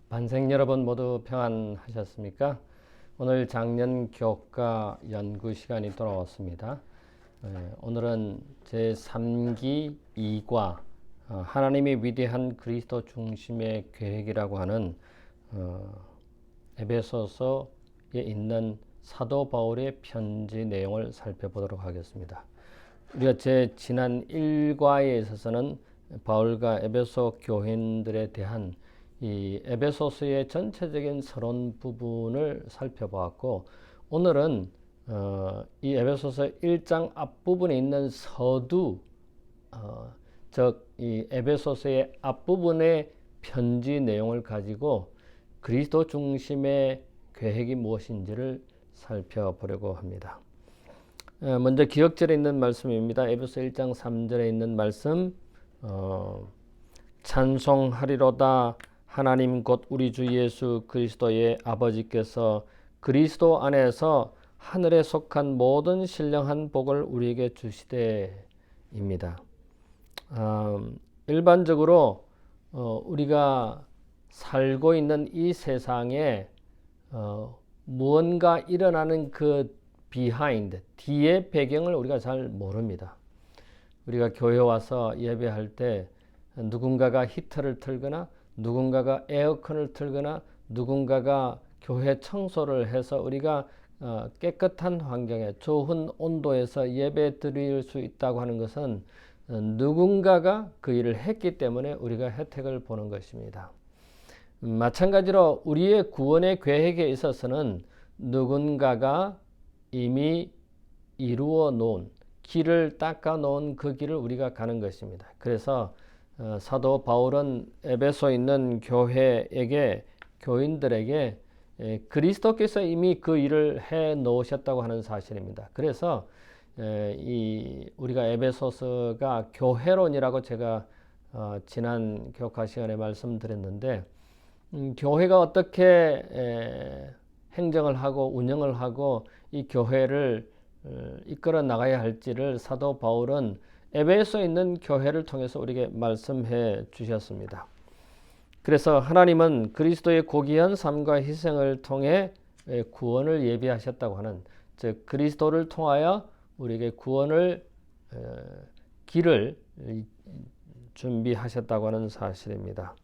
반생 여러분 모두 평안하셨습니까? 오늘 작년 교과 연구 시간이 돌아왔습니다. 오늘은 제3기 2과 하나님의 위대한 그리스도 중심의 계획이라고 하는 에베소서에 있는 사도 바울의 편지 내용을 살펴보도록 하겠습니다. 우리가 지난 1과에 있어서는 바울과 에베소 교인들에 대한 이 에베소서의 전체적인 서론 부분을 살펴보았고, 오늘은 이 에베소서 1장 앞부분에 있는 서두, 즉 이 에베소서의 앞부분의 편지 내용을 가지고 그리스도 중심의 계획이 무엇인지를 살펴보려고 합니다. 먼저 기억절에 있는 말씀입니다. 에베소 1장 3절에 있는 말씀, 찬송하리로다 하나님 곧 우리 주 예수 그리스도의 아버지께서 그리스도 안에서 하늘에 속한 모든 신령한 복을 우리에게 주시되입니다. 일반적으로 우리가 살고 있는 이 세상에 무언가 일어나는 그 비하인드, 뒤의 배경을 우리가 잘 모릅니다. 우리가 교회 와서 예배할 때 누군가가 히터를 틀거나 누군가가 에어컨을 틀거나 누군가가 교회 청소를 해서 우리가 깨끗한 환경에 좋은 온도에서 예배 드릴 수 있다고 하는 것은 누군가가 그 일을 했기 때문에 우리가 혜택을 보는 것입니다. 마찬가지로 우리의 구원의 계획에 있어서는 누군가가 이미 이루어 놓은 길을 닦아 놓은 그 길을 우리가 가는 것입니다. 그래서 사도 바울은 에베소에 있는 교인들에게 그리스도께서 이미 그 일을 해 놓으셨다고 하는 사실입니다. 그래서 우리가 에베소서가 교회론이라고 제가 지난 교과 시간에 말씀드렸는데, 교회가 어떻게 행정을 하고 운영을 하고 이 교회를 이끌어 나가야 할지를 사도 바울은 에베소에 있는 교회를 통해서 우리에게 말씀해 주셨습니다. 그래서 하나님은 그리스도의 고귀한 삶과 희생을 통해 구원을 예비하셨다고 하는, 즉 그리스도를 통하여 우리에게 구원을 길을 준비하셨다고 하는 사실입니다.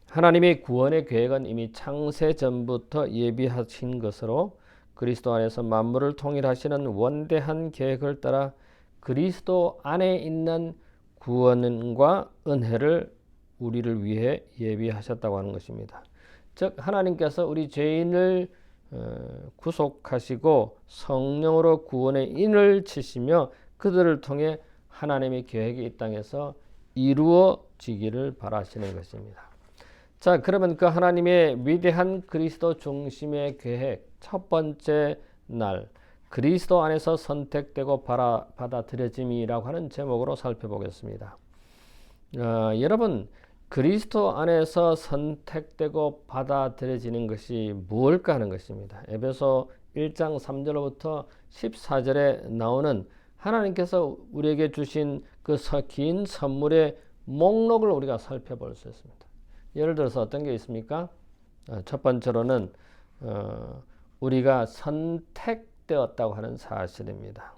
하나님의 구원의 계획은 이미 창세 전부터 예비하신 것으로 그리스도 안에서 만물을 통일하시는 원대한 계획을 따라 그리스도 안에 있는 구원과 은혜를 우리를 위해 예비하셨다고 하는 것입니다. 즉 하나님께서 우리 죄인을 구속하시고 성령으로 구원의 인을 치시며 그들을 통해 하나님의 계획이 이 땅에서 이루어지기를 바라시는 것입니다. 자, 그러면 그 하나님의 위대한 그리스도 중심의 계획 첫 번째 날, 그리스도 안에서 선택되고 받아들여짐이라고 하는 제목으로 살펴보겠습니다. 여러분, 그리스도 안에서 선택되고 받아들여지는 것이 무엇일까 하는 것입니다. 에베소 1장 3절로부터 14절에 나오는 하나님께서 우리에게 주신 그 긴 선물의 목록을 우리가 살펴볼 수 있습니다. 예를 들어서 어떤 게 있습니까? 첫 번째로는 우리가 선택되었다고 하는 사실입니다.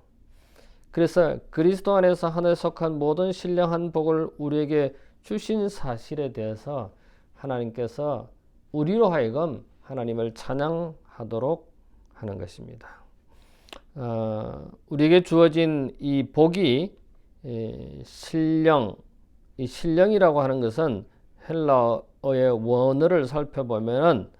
그래서 그리스도 안에서 하늘에 속한 모든 신령한 복을 우리에게 주신 사실에 대해서 하나님께서 우리로 하여금 하나님을 찬양하도록 하는 것입니다. 우리에게 주어진 이 복이 신령, 이 신령이라고 하는 것은 헬라어의 원어를 살펴보면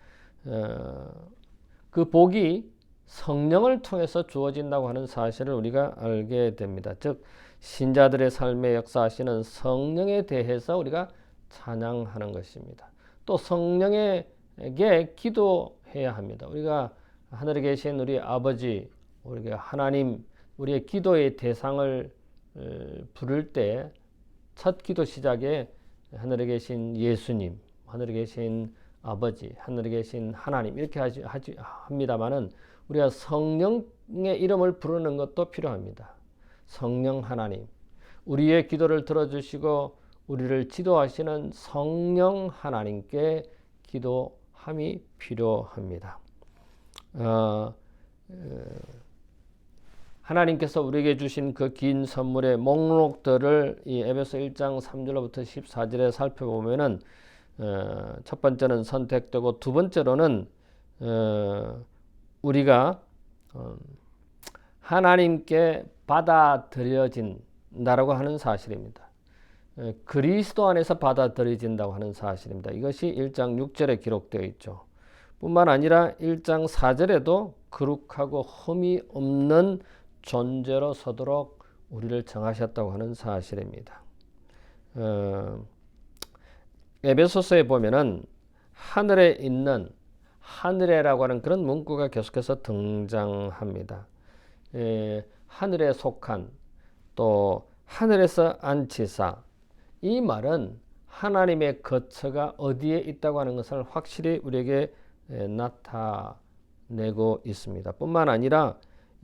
그 복이 성령을 통해서 주어진다고 하는 사실을 우리가 알게 됩니다. 즉 신자들의 삶에 역사하시는 성령에 대해서 우리가 찬양하는 것입니다. 또 성령에게 기도해야 합니다. 우리가 하늘에 계신 우리 아버지, 우리가 하나님, 우리의 기도의 대상을 부를 때 첫 기도 시작에 하늘에 계신 예수님, 하늘에 계신 아버지, 하늘에 계신 하나님 이렇게 합니다만은 우리가 성령의 이름을 부르는 것도 필요합니다. 성령 하나님, 우리의 기도를 들어주시고 우리를 지도하시는 성령 하나님께 기도함이 필요합니다. 하나님께서 우리에게 주신 그 긴 선물의 목록들을 이 에베소 1장 3절로부터 14절에 살펴보면은 첫 번째는 선택되고 두 번째로는 우리가 하나님께 받아들여진다라고 하는 사실입니다. 그리스도 안에서 받아들여진다고 하는 사실입니다. 이것이 1장 6절에 기록되어 있죠. 뿐만 아니라 1장 4절에도 거룩하고 흠이 없는 존재로 서도록 우리를 정하셨다고 하는 사실입니다. 에베소서에 보면은 하늘에 있는 하늘에라고 하는 그런 문구가 계속해서 등장합니다. 하늘에 속한 또 하늘에서 안치사, 이 말은 하나님의 거처가 어디에 있다고 하는 것을 확실히 우리에게 나타내고 있습니다. 뿐만 아니라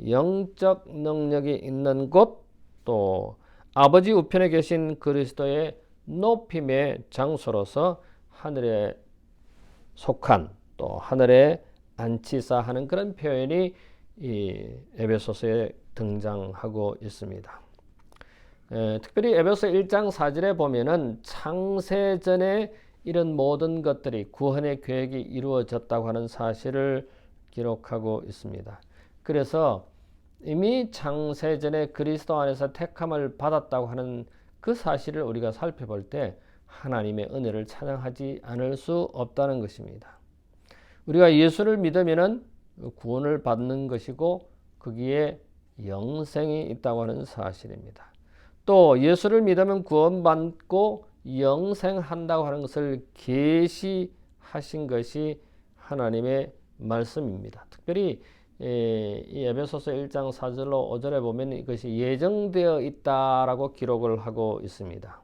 영적 능력이 있는 곳, 또 아버지 우편에 계신 그리스도의 높임의 장소로서 하늘에 속한 또 하늘에 안치사 하는 그런 표현이 이 에베소서에 등장하고 있습니다. 특별히 에베소 1장 4절에 보면은 창세전에 이런 모든 것들이 구원의 계획이 이루어졌다고 하는 사실을 기록하고 있습니다. 그래서 이미 창세전에 그리스도 안에서 택함을 받았다고 하는 그 사실을 우리가 살펴볼 때 하나님의 은혜를 찬양하지 않을 수 없다는 것입니다. 우리가 예수를 믿으면은 구원을 받는 것이고 거기에 영생이 있다고 하는 사실입니다. 또 예수를 믿으면 구원받고 영생한다고 하는 것을 계시하신 것이 하나님의 말씀입니다. 특별히 이 에베소서 1장 4절로 5절에 보면 이것이 예정되어 있다라고 기록을 하고 있습니다.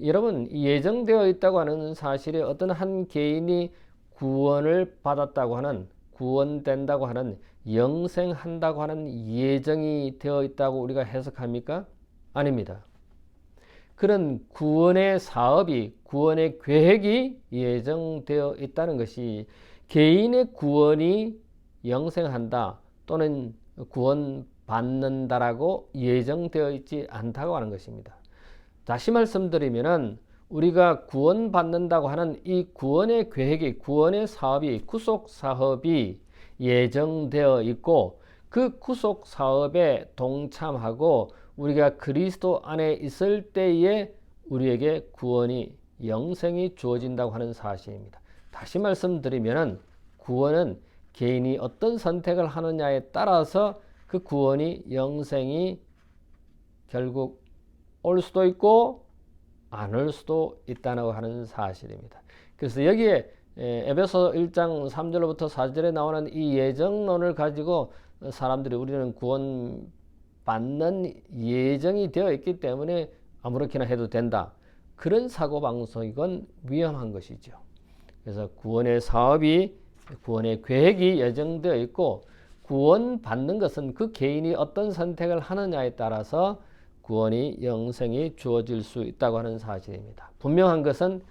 여러분, 예정되어 있다고 하는 사실이 어떤 한 개인이 구원을 받았다고 하는, 구원된다고 하는, 영생한다고 하는 예정이 되어 있다고 우리가 해석합니까? 아닙니다. 그런 구원의 사업이, 구원의 계획이 예정되어 있다는 것이 개인의 구원이 영생한다 또는 구원받는다라고 예정되어 있지 않다고 하는 것입니다. 다시 말씀드리면은 우리가 구원받는다고 하는 이 구원의 계획이, 구원의 사업이, 구속 사업이 예정되어 있고 그 구속 사업에 동참하고 우리가 그리스도 안에 있을 때에 우리에게 구원이, 영생이 주어진다고 하는 사실입니다. 다시 말씀드리면은 구원은 개인이 어떤 선택을 하느냐에 따라서 그 구원이, 영생이 결국 올 수도 있고 안 올 수도 있다고 하는 사실입니다. 그래서 여기에 에베소 1장 3절로부터 4절에 나오는 이 예정론을 가지고 사람들이 우리는 구원 받는 예정이 되어 있기 때문에 아무렇게나 해도 된다, 그런 사고방식은 위험한 것이죠. 그래서 구원의 사업이, 구원의 계획이 예정되어 있고 구원받는 것은 그 개인이 어떤 선택을 하느냐에 따라서 구원이, 영생이 주어질 수 있다고 하는 사실입니다. 분명한 것은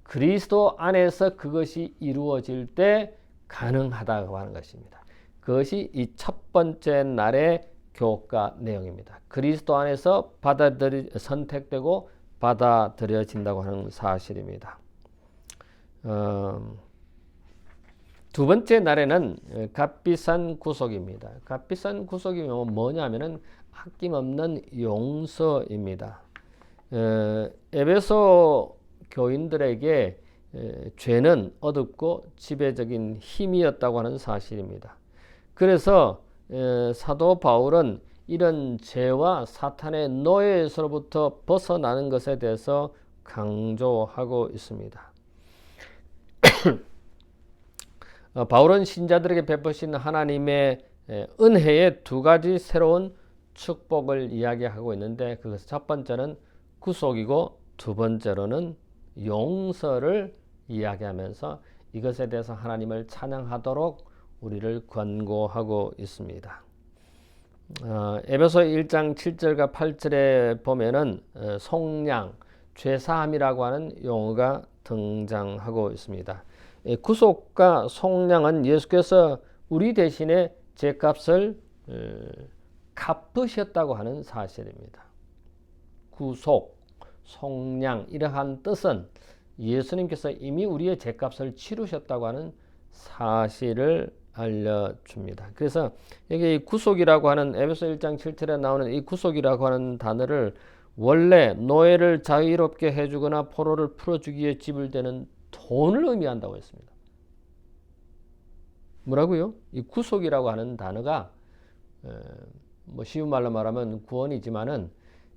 그리스도 안에서 그것이 이루어질 때 가능하다고 하는 것입니다. 그것이 이 첫 번째 날의 교과 내용입니다. 그리스도 안에서 선택되고 받아들여진다고 하는 사실입니다. 두 번째 날에는 값비싼 구속입니다. 값비싼 구속이 뭐냐면은 아낌없는 용서입니다. 에베소 교인들에게 죄는 어둡고 지배적인 힘이었다고 하는 사실입니다. 그래서 사도 바울은 이런 죄와 사탄의 노예에서로부터 벗어나는 것에 대해서 강조하고 있습니다. 바울은 신자들에게 베푸신 하나님의 은혜의 두 가지 새로운 축복을 이야기하고 있는데, 그것은 첫 번째는 구속이고 두 번째로는 용서를 이야기하면서 이것에 대해서 하나님을 찬양하도록 우리를 권고하고 있습니다. 에베소 1장 7절과 8절에 보면은 속량, 죄사함이라고 하는 용어가 등장하고 있습니다. 구속과 속량은 예수께서 우리 대신에 죄값을 갚으셨다고 하는 사실입니다. 구속, 속량 이러한 뜻은 예수님께서 이미 우리의 죄값을 치르셨다고 하는 사실을 알려줍니다. 그래서 여기 구속이라고 하는 에베소 1장 7절에 나오는 이 구속이라고 하는 단어를 원래 노예를 자유롭게 해주거나 포로를 풀어주기 위해 지불되는 돈을 의미한다고 했습니다. 뭐라고요? 이 구속이라고 하는 단어가 뭐 쉬운 말로 말하면 구원이지만은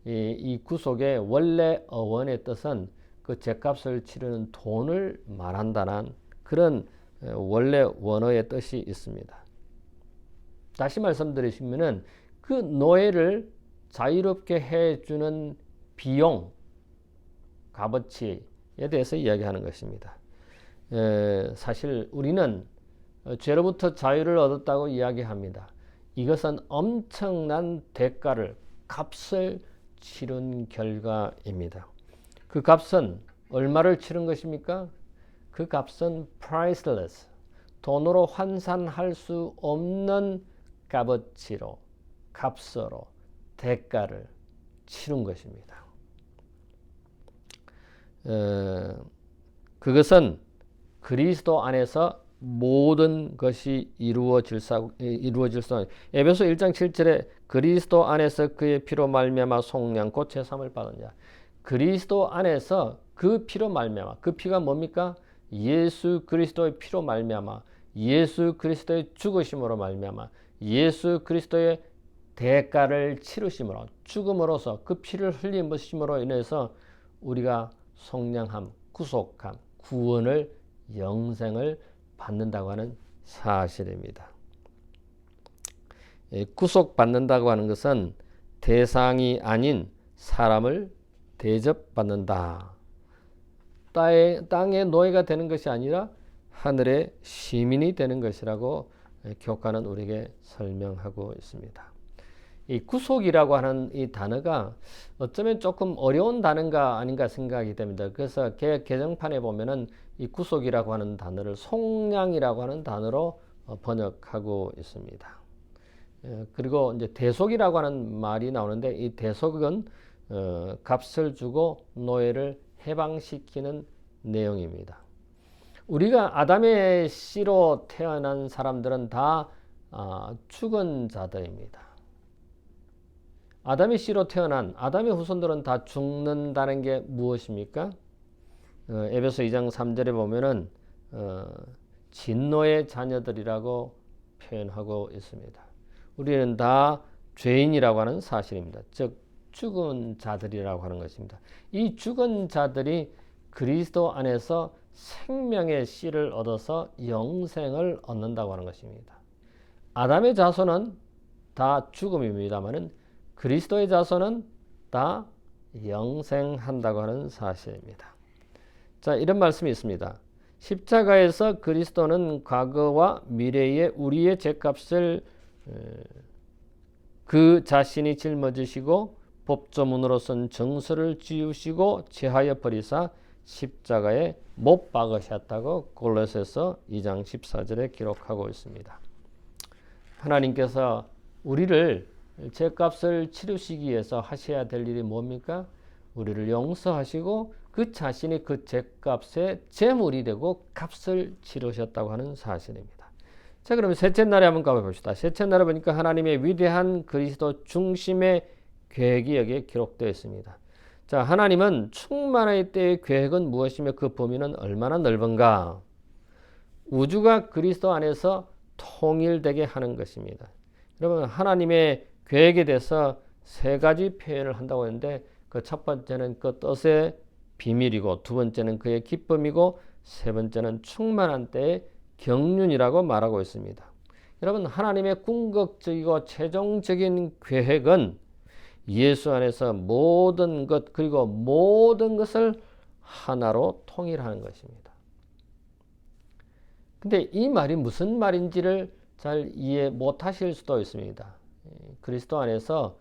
이 구속의 원래 어원의 뜻은 그 죄값을 치르는 돈을 말한다는 그런 원래 원어의 뜻이 있습니다. 다시 말씀드리시면은 그 노예를 자유롭게 해주는 비용, 값어치에 대해서 이야기하는 것입니다. 사실 우리는 죄로부터 자유를 얻었다고 이야기합니다. 이것은 엄청난 대가를, 값을 치른 결과입니다. 그 값은 얼마를 치른 것입니까? 그 값은 priceless, 돈으로 환산할 수 없는 값어치로, 값으로 대가를 치른 것입니다. 그것은 그리스도 안에서 모든 것이 이루어질 수 에베소 1장 7절에 그리스도 안에서 그의 피로 말미암아 속량 곧 제사함을 받은 자. 그리스도 안에서 그 피로 말미암아, 그 피가 뭡니까? 예수 그리스도의 피로 말미암아, 예수 그리스도의 죽으심으로 말미암아, 예수 그리스도의 대가를 치르심으로, 죽음으로써 그 피를 흘림으로 인해서 우리가 속량함, 구속함, 구원을, 영생을 받는다고 하는 사실입니다. 구속받는다고 하는 것은 대상이 아닌 사람을 대접받는다. 땅의 노예가 되는 것이 아니라 하늘의 시민이 되는 것이라고 교과는 우리에게 설명하고 있습니다. 이 구속이라고 하는 이 단어가 어쩌면 조금 어려운 단어인가 아닌가 생각이 됩니다. 그래서 개정판에 보면은 이 구속이라고 하는 단어를 속량이라고 하는 단어로 번역하고 있습니다. 그리고 이제 대속이라고 하는 말이 나오는데 이 대속은 값을 주고 노예를 해방시키는 내용입니다. 우리가 아담의 씨로 태어난 사람들은 다 죽은 자들입니다. 아담의 씨로 태어난 아담의 후손들은 다 죽는다는 게 무엇입니까? 에베소 2장 3절에 보면은 진노의 자녀들이라고 표현하고 있습니다. 우리는 다 죄인이라고 하는 사실입니다. 즉 죽은 자들이라고 하는 것입니다. 이 죽은 자들이 그리스도 안에서 생명의 씨를 얻어서 영생을 얻는다고 하는 것입니다. 아담의 자손은 다 죽음입니다만은 그리스도의 자손은 다 영생한다고 하는 사실입니다. 자, 이런 말씀이 있습니다. 십자가에서 그리스도는 과거와 미래의 우리의 죄값을 그 자신이 짊어지시고 법조문으로선 정서를 지우시고 제하여 버리사 십자가에 못 박으셨다고 골로새서 2장 14절에 기록하고 있습니다. 하나님께서 우리를 죄값을 치르시기 위해서 하셔야 될 일이 뭡니까? 우리를 용서하시고 그 자신이 그 죄값의 제물이 되고 값을 치르셨다고 하는 사실입니다. 자, 그러면 셋째 날에 한번 가봅시다. 셋째 날에 보니까 하나님의 위대한 그리스도 중심의 계획이 여기에 기록되어 있습니다. 자, 하나님은 충만의 때의 계획은 무엇이며 그 범위는 얼마나 넓은가? 우주가 그리스도 안에서 통일되게 하는 것입니다. 여러분, 하나님의 계획에 대해서 세 가지 표현을 한다고 했는데 그 첫 번째는 그 뜻의 비밀이고 두 번째는 그의 기쁨이고 세 번째는 충만한 때의 경륜이라고 말하고 있습니다. 여러분, 하나님의 궁극적이고 최종적인 계획은 예수 안에서 모든 것 그리고 모든 것을 하나로 통일하는 것입니다. 근데 이 말이 무슨 말인지를 잘 이해 못하실 수도 있습니다. 그리스도 안에서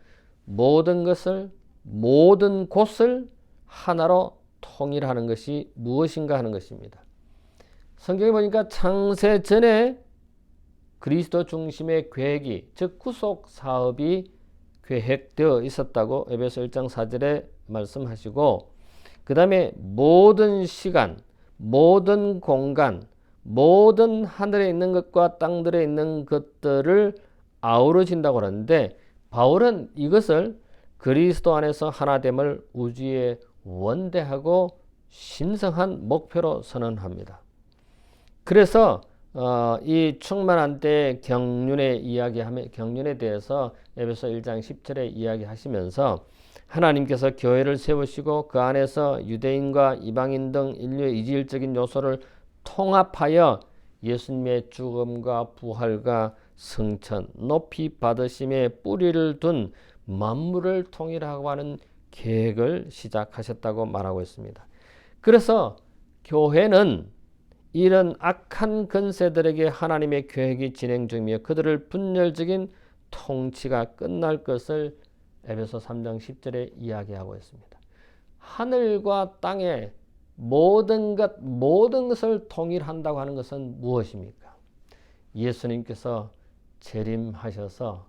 모든 것을 모든 곳을 하나로 통일하는 것이 무엇인가 하는 것입니다. 성경에 보니까 창세 전에 그리스도 중심의 계획이, 즉 구속 사업이 계획되어 있었다고 에베소 1장 4절에 말씀하시고, 그 다음에 모든 시간, 모든 공간, 모든 하늘에 있는 것과 땅들에 있는 것들을 아우러진다고 하는데, 바울은 이것을 그리스도 안에서 하나됨을 우주의 원대하고 신성한 목표로 선언합니다. 그래서 이 충만한 때 경륜에 대해서 에베소 1장 10절에 이야기하시면서 하나님께서 교회를 세우시고 그 안에서 유대인과 이방인 등 인류의 이질적인 요소를 통합하여 예수님의 죽음과 부활과 승천, 높이 받으심에 뿌리를 둔 만물을 통일하고 하는 계획을 시작하셨다고 말하고 있습니다. 그래서 교회는 이런 악한 권세들에게 하나님의 계획이 진행 중이며 그들을 분열적인 통치가 끝날 것을 에베소 3장 10절에 이야기하고 있습니다. 하늘과 땅의 모든 것을 통일한다고 하는 것은 무엇입니까? 예수님께서 재림하셔서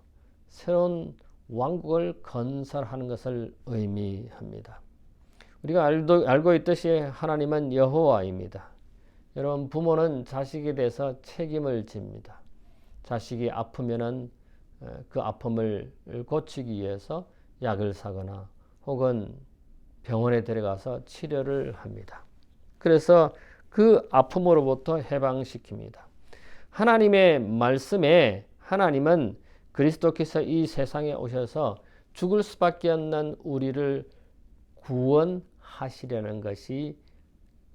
새로운 왕국을 건설하는 것을 의미합니다. 우리가 알고 있듯이 하나님은 여호와입니다. 여러분, 부모는 자식에 대해서 책임을 집니다. 자식이 아프면은 그 아픔을 고치기 위해서 약을 사거나 혹은 병원에 데려가서 치료를 합니다. 그래서 그 아픔으로부터 해방시킵니다. 하나님의 말씀에 하나님은 그리스도께서 이 세상에 오셔서 죽을 수밖에 없는 우리를 구원하시려는 것이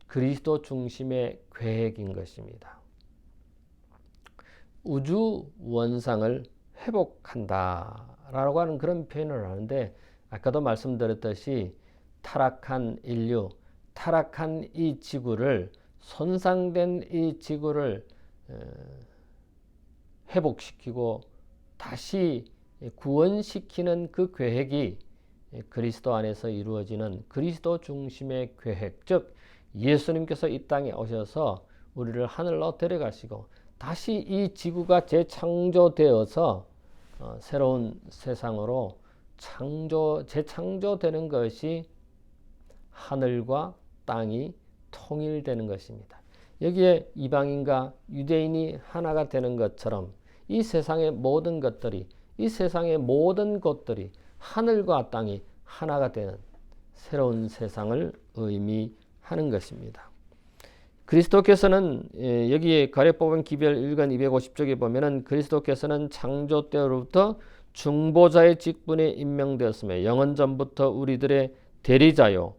그리스도 중심의 계획인 것입니다. 우주 원상을 회복한다라고 하는 그런 표현을 하는데, 아까도 말씀드렸듯이 타락한 인류, 타락한 이 지구를, 손상된 이 지구를 회복시키고 다시 구원시키는 그 계획이 그리스도 안에서 이루어지는 그리스도 중심의 계획, 즉 예수님께서 이 땅에 오셔서 우리를 하늘로 데려가시고 다시 이 지구가 재창조되어서 새로운 세상으로 재창조되는 것이 하늘과 땅이 통일되는 것입니다. 여기에 이방인과 유대인이 하나가 되는 것처럼 이 세상의 모든 것들이, 이 세상의 모든 곳들이 하늘과 땅이 하나가 되는 새로운 세상을 의미하는 것입니다. 그리스도께서는 여기에 가려 뽑은 기별 1권 250쪽에 보면은 그리스도께서는 창조 때로부터 중보자의 직분에 임명되었으며 영원 전부터 우리들의 대리자요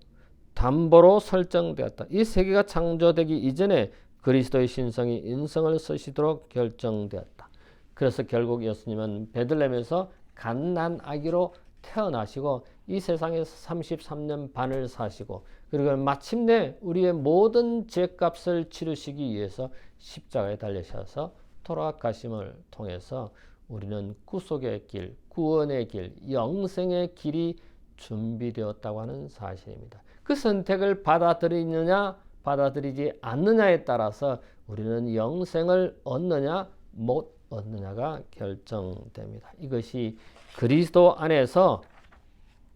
담보로 설정되었다. 이 세계가 창조되기 이전에 그리스도의 신성이 인성을 쓰시도록 결정되었다. 그래서 결국 예수님은 베들레헴에서 갓난 아기로 태어나시고 이 세상에서 33년 반을 사시고, 그리고 마침내 우리의 모든 죄값을 치르시기 위해서 십자가에 달리셔서 돌아가심을 통해서 우리는 구속의 길, 구원의 길, 영생의 길이 준비되었다고 하는 사실입니다. 그 선택을 받아들이느냐 받아들이지 않느냐에 따라서 우리는 영생을 얻느냐 못 얻느냐가 결정됩니다. 이것이 그리스도 안에서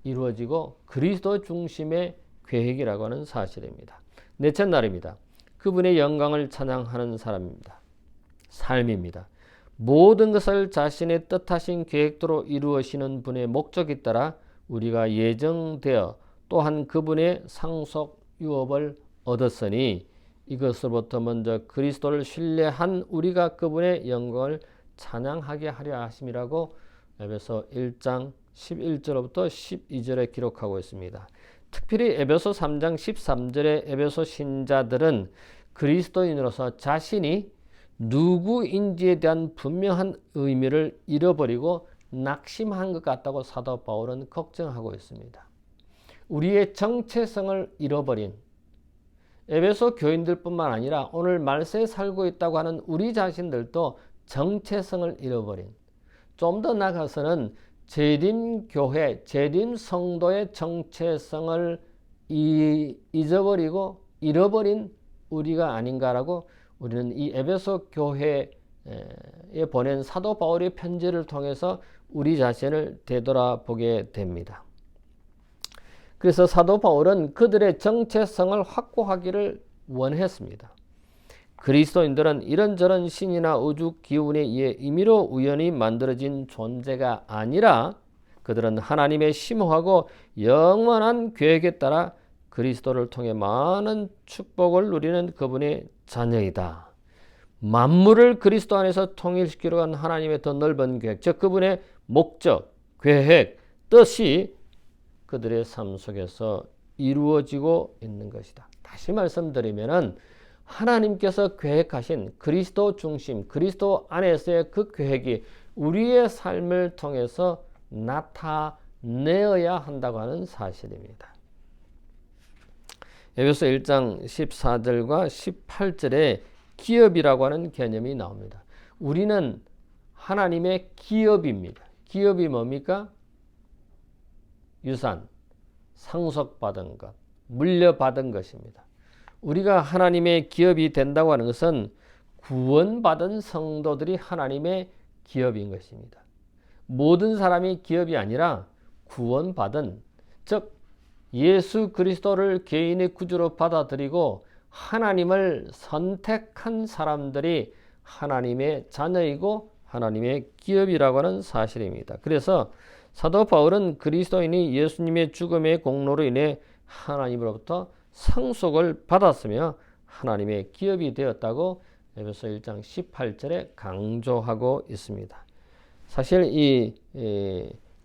이루어지고 그리스도 중심의 계획이라고 하는 사실입니다. 넷째 날입니다. 그분의 영광을 찬양하는 삶입니다. 모든 것을 자신의 뜻하신 계획대로 이루어지는 분의 목적에 따라 우리가 예정되어 또한 그분의 상속 유업을 얻었으니 이것으로부터 먼저 그리스도를 신뢰한 우리가 그분의 영광을 찬양하게 하려 하심이라고 에베소 1장 11절부터 12절에 기록하고 있습니다. 특별히 에베소 3장 13절에 에베소 신자들은 그리스도인으로서 자신이 누구인지에 대한 분명한 의미를 잃어버리고 낙심한 것 같다고 사도 바울은 걱정하고 있습니다. 우리의 정체성을 잃어버린 에베소 교인들뿐만 아니라 오늘 말세에 살고 있다고 하는 우리 자신들도 정체성을 잃어버린, 좀 더 나아가서는 재림 교회, 재림 성도의 정체성을 잊어버리고 잃어버린 우리가 아닌가라고 우리는 이 에베소 교회에 보낸 사도 바울의 편지를 통해서 우리 자신을 되돌아보게 됩니다. 그래서 사도 바울은 그들의 정체성을 확고하기를 원했습니다. 그리스도인들은 이런저런 신이나 우주 기운에 의해 임의로 우연히 만들어진 존재가 아니라 그들은 하나님의 심오하고 영원한 계획에 따라 그리스도를 통해 많은 축복을 누리는 그분의 자녀이다. 만물을 그리스도 안에서 통일시키려고 한 하나님의 더 넓은 계획, 즉 그분의 목적, 계획, 뜻이 그들의 삶 속에서 이루어지고 있는 것이다. 다시 말씀드리면은 하나님께서 계획하신 그리스도 중심, 그리스도 안에서의 그 계획이 우리의 삶을 통해서 나타내어야 한다고 하는 사실입니다. 에베소 1장 14절과 18절에 기업이라고 하는 개념이 나옵니다. 우리는 하나님의 기업입니다. 기업이 뭡니까? 유산, 상속받은 것, 물려받은 것입니다. 우리가 하나님의 기업이 된다고 하는 것은 구원받은 성도들이 하나님의 기업인 것입니다. 모든 사람이 기업이 아니라 구원받은, 즉 예수 그리스도를 개인의 구주로 받아들이고 하나님을 선택한 사람들이 하나님의 자녀이고 하나님의 기업이라고 하는 사실입니다. 그래서 사도 바울은 그리스도인이 예수님의 죽음의 공로로 인해 하나님으로부터 상속을 받았으며 하나님의 기업이 되었다고 에베소 1장 18절에 강조하고 있습니다. 사실 이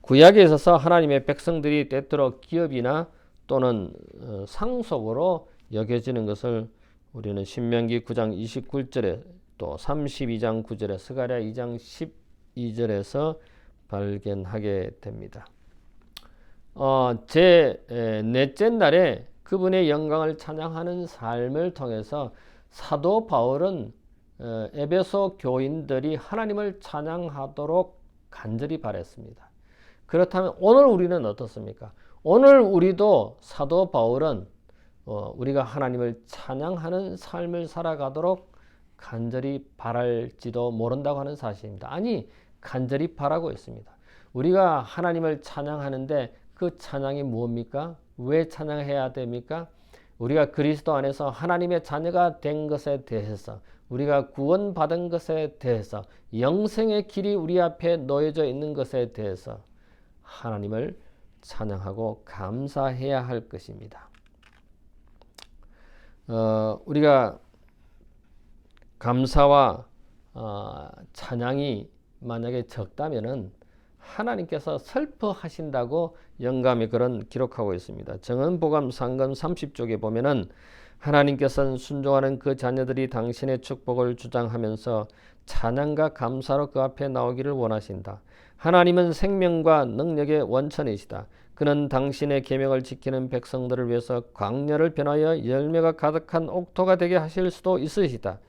구약에 있어서 하나님의 백성들이 때때로 기업이나 또는 상속으로 여겨지는 것을 우리는 신명기 9장 29절에 또 32장 9절에 스가랴 2장 12절에서 발견하게 됩니다. 제 넷째 날에 그분의 영광을 찬양하는 삶을 통해서 사도 바울은 에베소 교인들이 하나님을 찬양하도록 간절히 바랬습니다. 그렇다면 오늘 우리는 어떻습니까? 오늘 우리도 사도 바울은 우리가 하나님을 찬양하는 삶을 살아가도록 간절히 바랄지도 모른다고 하는 사실입니다. 아니, 간절히 바라고 있습니다. 우리가 하나님을 찬양하는데 그 찬양이 뭡니까? 왜 찬양해야 됩니까? 우리가 그리스도 안에서 하나님의 자녀가 된 것에 대해서, 우리가 구원받은 것에 대해서, 영생의 길이 우리 앞에 놓여져 있는 것에 대해서 하나님을 찬양하고 감사해야 할 것입니다. 우리가 감사와 찬양이 만약에 적다면은 하나님께서 슬퍼하신다고 영감이 그런 기록하고 있습니다. 정언보감 상권 30쪽에 보면은 하나님께서는 순종하는 그 자녀들이 당신의 축복을 주장하면서 찬양과 감사로 그 앞에 나오기를 원하신다. 하나님은 생명과 능력의 원천이시다. 그는 당신의 계명을 지키는 백성들을 위해서 광야를 변하여 열매가 가득한 옥토가 되게 하실 수도 있으시다.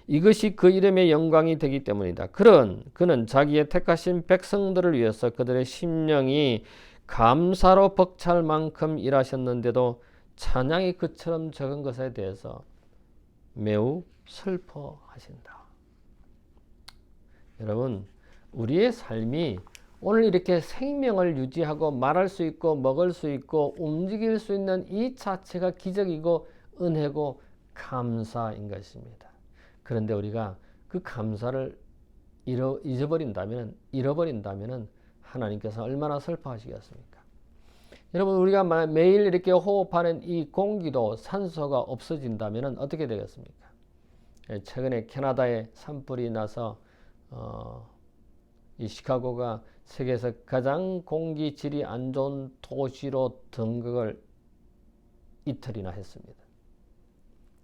이것이 그 이름의 영광이 되기 때문이다. 그는 자기의 택하신 백성들을 위해서 그들의 심령이 감사로 벅찰 만큼 일하셨는데도 찬양이 그처럼 적은 것에 대해서 매우 슬퍼하신다. 여러분, 우리의 삶이 오늘 이렇게 생명을 유지하고 말할 수 있고 먹을 수 있고 움직일 수 있는 이 자체가 기적이고 은혜고 감사인 것입니다. 그런데 우리가 그 감사를 잃어버린다면 하나님께서 얼마나 슬퍼하시겠습니까? 여러분, 우리가 매일 이렇게 호흡하는 이 공기도 산소가 없어진다면 어떻게 되겠습니까? 최근에 캐나다에 산불이 나서 이 시카고가 세계에서 가장 공기 질이 안 좋은 도시로 등극을 이틀이나 했습니다.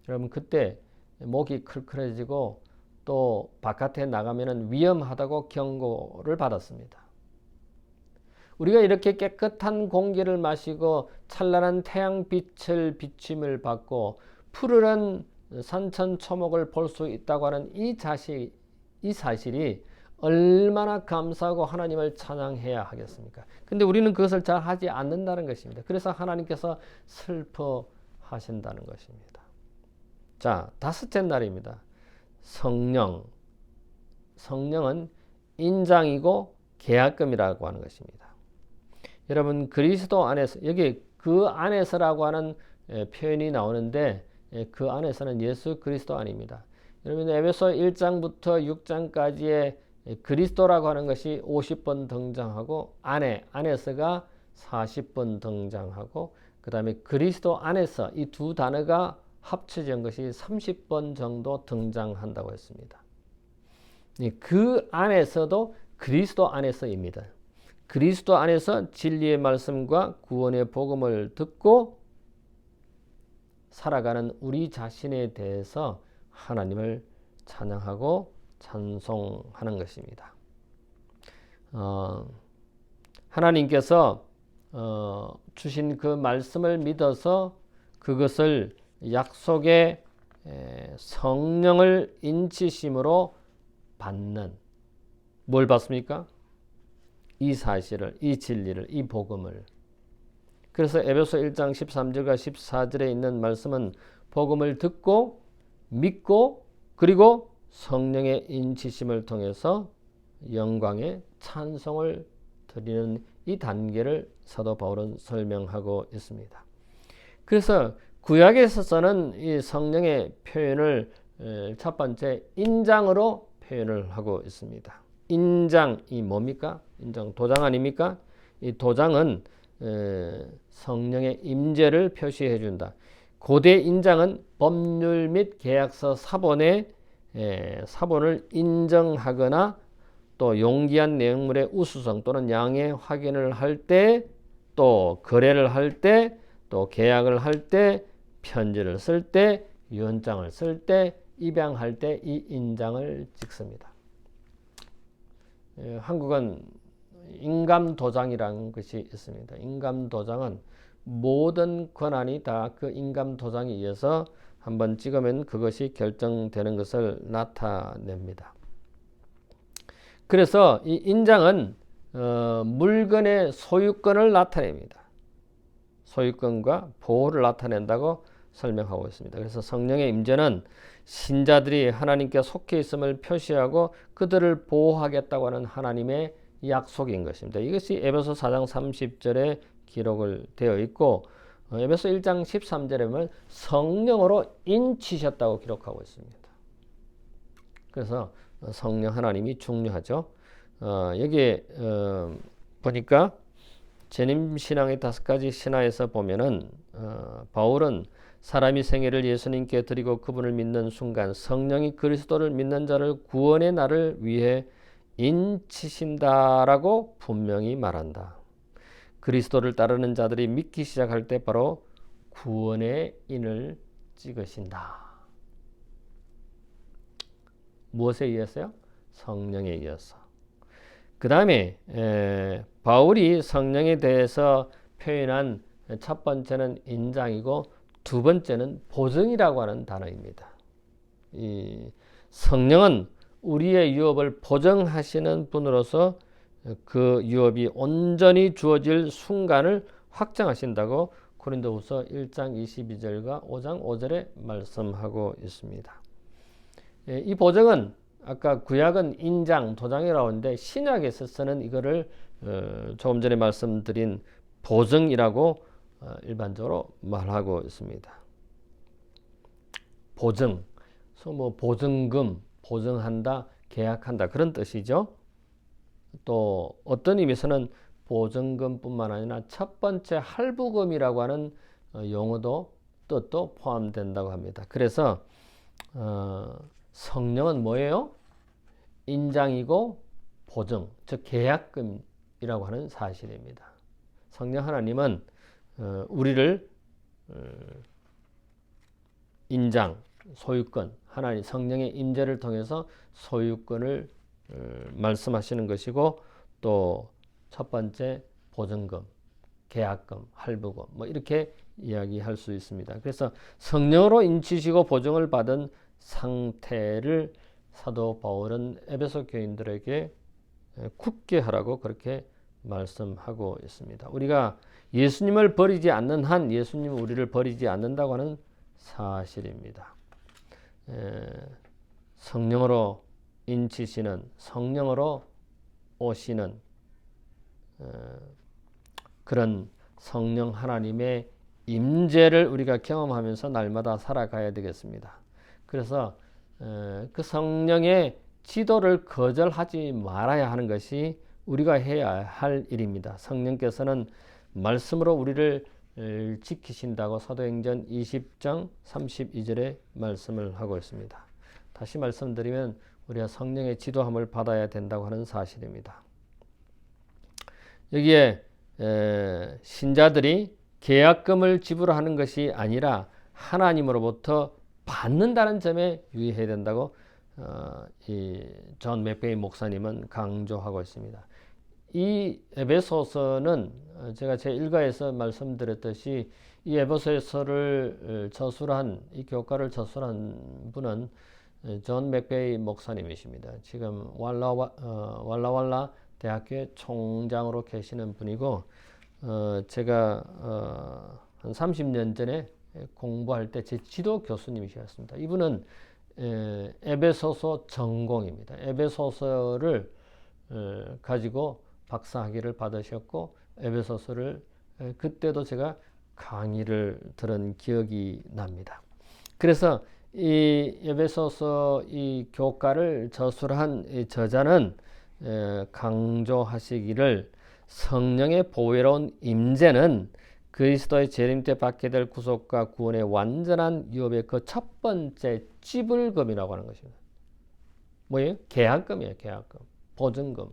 여러분, 그때 목이 클클해지고 또 바깥에 나가면 위험하다고 경고를 받았습니다. 우리가 이렇게 깨끗한 공기를 마시고 찬란한 태양빛을 비침을 받고 푸르른 산천초목을 볼 수 있다고 하는 이 사실이 얼마나 감사하고 하나님을 찬양해야 하겠습니까? 근데 우리는 그것을 잘 하지 않는다는 것입니다. 그래서 하나님께서 슬퍼하신다는 것입니다. 자, 다섯째 날입니다. 성령. 성령은 인장이고 계약금이라고 하는 것입니다. 여러분, 그리스도 안에서, 여기 그 안에서라고 하는 표현이 나오는데 그 안에서는 예수 그리스도 안입니다. 여러분, 에베소 1장부터 6장까지의 그리스도라고 하는 것이 50번 등장하고 안에서가 40번 등장하고 그 다음에 그리스도 안에서 이 두 단어가 합쳐진 것이 30번 정도 등장한다고 했습니다. 그 안에서도 그리스도 안에서입니다. 그리스도 안에서 진리의 말씀과 구원의 복음을 듣고 살아가는 우리 자신에 대해서 하나님을 찬양하고 찬송하는 것입니다. 하나님께서 주신 그 말씀을 믿어서 그것을 약속의 성령을 인치심으로 받는, 뭘 받습니까? 이 사실을, 이 진리를, 이 복음을. 그래서 에베소 1장 13절과 14절에 있는 말씀은 복음을 듣고 믿고 그리고 성령의 인치심을 통해서 영광의 찬송을 드리는 이 단계를 사도 바울은 설명하고 있습니다. 그래서 구약에서는 이 성령의 표현을 첫 번째 인장으로 표현을 하고 있습니다. 인장이 뭡니까? 인장 도장 아닙니까? 이 도장은 성령의 임재를 표시해 준다. 고대 인장은 법률 및 계약서 사본을 인정하거나 또 용기한 내용물의 우수성 또는 양해 확인을 할 때, 또 거래를 할 때, 또 계약을 할 때, 편지를 쓸 때, 유언장을 쓸 때, 입양할 때 이 인장을 찍습니다. 한국은 인감도장이라는 것이 있습니다. 인감도장은 모든 권한이 다 그 인감도장에 의해서 한번 찍으면 그것이 결정되는 것을 나타냅니다. 그래서 이 인장은 물건의 소유권을 나타냅니다. 소유권과 보호를 나타낸다고 설명하고 있습니다. 그래서 성령의 임재는 신자들이 하나님께 속해 있음을 표시하고 그들을 보호하겠다고 하는 하나님의 약속인 것입니다. 이것이 에베소 4장 30절에 기록을 되어 있고 에베소 1장 13절에 보면 성령으로 인치셨다고 기록하고 있습니다. 그래서 성령 하나님이 중요하죠. 여기에 보니까 재림신앙의 5가지 신화에서 보면은 바울은 사람이 생애를 예수님께 드리고 그분을 믿는 순간 성령이 그리스도를 믿는 자를 구원의 날을 위해 인치신다라고 분명히 말한다. 그리스도를 따르는 자들이 믿기 시작할 때 바로 구원의 인을 찍으신다. 무엇에 의해서요? 성령에 의해서. 그 다음에 바울이 성령에 대해서 표현한 첫 번째는 인장이고 두 번째는 보증이라고 하는 단어입니다. 이 성령은 우리의 유업을 보증하시는 분으로서 그 유업이 온전히 주어질 순간을 확정하신다고 고린도후서 1장 22절과 5장 5절에 말씀하고 있습니다. 이 보증은 아까 구약은 인장, 도장이라고 하는데 신약에서 쓰는 이거를 조금 전에 말씀드린 보증이라고 일반적으로 말하고 있습니다. 보증, 뭐 보증금, 보증한다, 계약한다 그런 뜻이죠. 또 어떤 의미에서는 보증금뿐만 아니라 첫 번째 할부금이라고 하는 용어도 뜻도 포함된다고 합니다. 그래서 성령은 뭐예요? 인장이고 보증, 즉 계약금이라고 하는 사실입니다. 성령 하나님은 우리를 인장, 소유권, 하나님 성령의 임재를 통해서 소유권을 말씀하시는 것이고 또 첫 번째 보증금, 계약금, 할부금 뭐 이렇게 이야기할 수 있습니다. 그래서 성령으로 인치시고 보증을 받은 상태를 사도 바울은 에베소 교인들에게 굳게 하라고 그렇게 말씀하고 있습니다. 우리가 예수님을 버리지 않는 한 예수님은 우리를 버리지 않는다고 하는 사실입니다. 성령으로 인치시는, 성령으로 오시는 그런 성령 하나님의 임재를 우리가 경험하면서 날마다 살아가야 되겠습니다. 그래서 그 성령의 지도를 거절하지 말아야 하는 것이 우리가 해야 할 일입니다. 성령께서는 말씀으로 우리를 지키신다고 사도행전 20장 32절에 말씀을 하고 있습니다. 다시 말씀드리면 우리가 성령의 지도함을 받아야 된다고 하는 사실입니다. 여기에 신자들이 계약금을 지불하는 것이 아니라 하나님으로부터 받는다는 점에 유의해야 된다고 이 존 맥베이 목사님은 강조하고 있습니다. 이 에베소서는 제가 제 일가에서 말씀드렸듯이 이 에베소서를 저술한 이 교과를 저술한 분은 존 맥베이 목사님이십니다. 지금 왈라왈라 대학교의 총장으로 계시는 분이고 제가 한 30년 전에 공부할 때 제 지도 교수님이셨습니다. 이분은 에베소서 전공입니다. 에베소서를 가지고 박사학위를 받으셨고 에베소서를 그때도 제가 강의를 들은 기억이 납니다. 그래서 이 에베소서 이 교과를 저술한 이 저자는 강조하시기를 성령의 보혜로운 임재는 그리스도의 재림 때 받게 될 구속과 구원의 완전한 유업의 그 첫 번째 지불금이라고 하는 것입니다. 뭐예요? 계약금이에요. 계약금, 보증금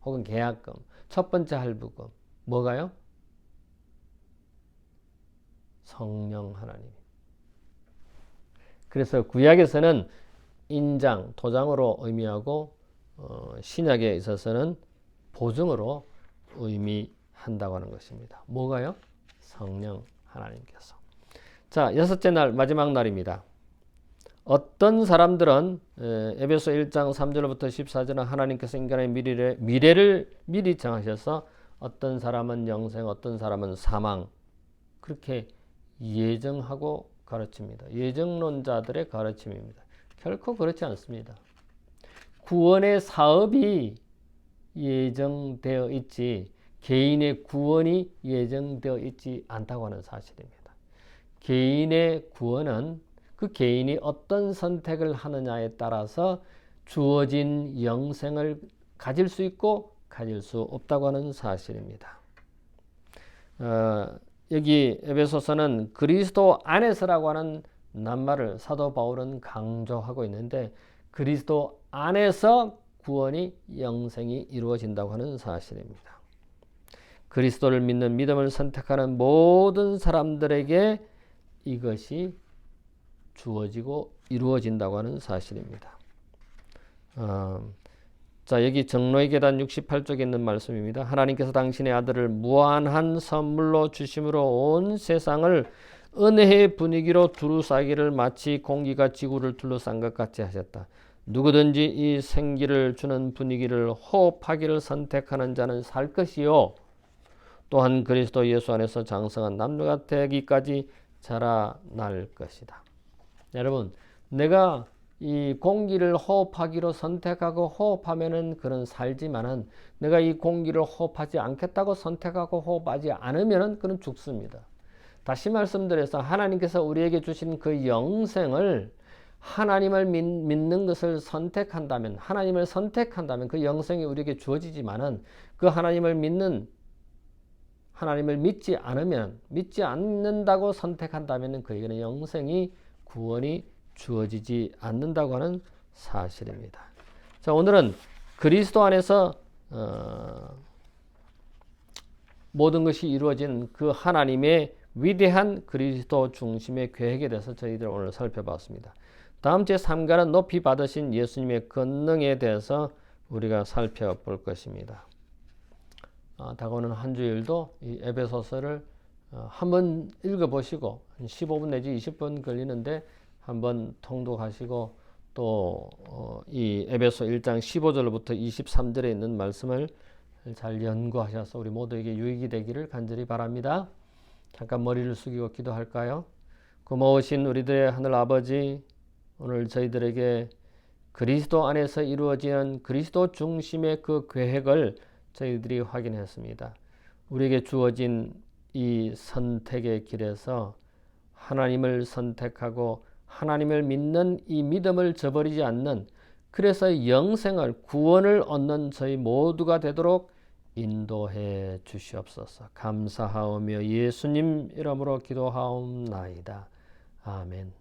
혹은 계약금, 첫 번째 할부금. 뭐가요? 성령 하나님. 그래서 구약에서는 인장, 도장으로 의미하고 신약에 있어서는 보증으로 의미한다고 하는 것입니다. 뭐가요? 성령 하나님께서. 자, 여섯째 날, 마지막 날입니다. 어떤 사람들은 에베소 1장 3절부터 14절은 하나님께서 인간의 미래를 미리 정하셔서 어떤 사람은 영생, 어떤 사람은 사망 그렇게 예정하고 가르칩니다. 예정론자들의 가르침입니다. 결코 그렇지 않습니다. 구원의 사업이 예정되어 있지 개인의 구원이 예정되어 있지 않다고 하는 사실입니다. 개인의 구원은 그 개인이 어떤 선택을 하느냐에 따라서 주어진 영생을 가질 수 있고 가질 수 없다고 하는 사실입니다. 여기 에베소서는 그리스도 안에서라고 하는 낱말을 사도 바울은 강조하고 있는데 그리스도 안에서 구원이 영생이 이루어진다고 하는 사실입니다. 그리스도를 믿는 믿음을 선택하는 모든 사람들에게 이것이 주어지고 이루어진다고 하는 사실입니다. 자, 여기 정로의 계단 68쪽에 있는 말씀입니다. 하나님께서 당신의 아들을 무한한 선물로 주심으로 온 세상을 은혜의 분위기로 두루싸기를 마치 공기가 지구를 둘러싼 것 같이 하셨다. 누구든지 이 생기를 주는 분위기를 호흡하기를 선택하는 자는 살 것이요 또한 그리스도 예수 안에서 장성한 남녀가 되기까지 자라날 것이다. 여러분, 내가 이 공기를 호흡하기로 선택하고 호흡하면은 그런 살지만은 내가 이 공기를 호흡하지 않겠다고 선택하고 호흡하지 않으면은 그는 죽습니다. 다시 말씀드려서 하나님께서 우리에게 주신 그 영생을 하나님을 믿는 것을 선택한다면 하나님을 선택한다면 그 영생이 우리에게 주어지지만은 그 하나님을 믿지 않으면 믿지 않는다고 선택한다면 그에게는 영생이 구원이 주어지지 않는다고 하는 사실입니다. 자, 오늘은 그리스도 안에서 모든 것이 이루어진 그 하나님의 위대한 그리스도 중심의 계획에 대해서 저희들 오늘 살펴봤습니다. 다음 제3과는 높이 받으신 예수님의 권능에 대해서 우리가 살펴볼 것입니다. 다가오는 한 주일도 이 에베소서를 한번 읽어보시고 15분 내지 20분 걸리는데 한번 통독하시고 또 이 에베소 1장 15절부터 23절에 있는 말씀을 잘 연구하셔서 우리 모두에게 유익이 되기를 간절히 바랍니다. 잠깐 머리를 숙이고 기도할까요? 고마우신 우리들의 하늘 아버지, 오늘 저희들에게 그리스도 안에서 이루어지는 그리스도 중심의 그 계획을 저희들이 확인했습니다. 우리에게 주어진 이 선택의 길에서 하나님을 선택하고 하나님을 믿는 이 믿음을 저버리지 않는, 그래서 영생을, 구원을 얻는 저희 모두가 되도록 인도해 주시옵소서. 감사하오며 예수님 이름으로 기도하옵나이다. 아멘.